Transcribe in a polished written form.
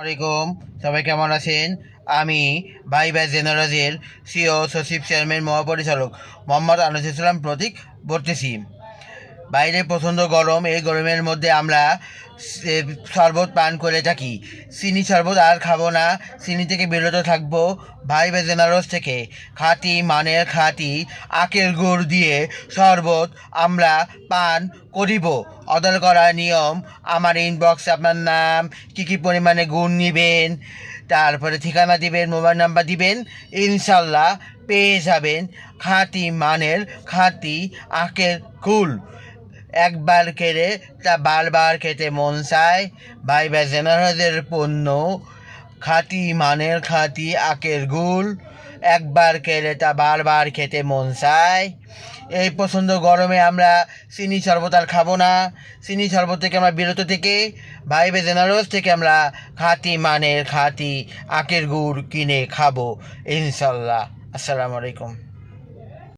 আলাইকুম, সবাই কেমন আছেন? আমি ভাইবা জেনারেলের সিও সচিব চেয়ারম্যান মহাপরিচালক মোহাম্মদ আনিস ইসলাম প্রতীক বলতেছি। বাইরে প্রচণ্ড গরম, এই গরমের মধ্যে আমরা শরবত পান করে থাকি। চিনি শরবত আর খাবো না, চিনি থেকে বিরত থাকবো। ভাইবা জেনারেলস থেকে মানের খাঁটি আখের গুড় দিয়ে শরবত আমরা পান করিব। অর্ডার করার নিয়ম, আমার ইনবক্সে আপনার নাম, কী পরিমাণে গুড় নেবেন, তারপরে ঠিকানা দিবেন, মোবাইল নাম্বার দিবেন, ইনশাল্লাহ পেয়ে যাবেন মানের খাঁটি আখের গুড়। একবার খেলে তা বারবার খেতে মন চায়। ভাইবা জেনারেলের পণ্য মানের খাঁটি আখের গুড়, একবার খেলে তা বারবার খেতে মন চায়। এই প্রচণ্ড গরমে আমরা চিনি শরবত আর খাবো না। চিনি শরবত থেকে আমরা বিরত থেকে ভাইবা জেনারেলস থেকে আমরা মানের খাঁটি আখের গুড় কিনে খাবো ইনশাল্লাহ। আসসালামু আলাইকুম।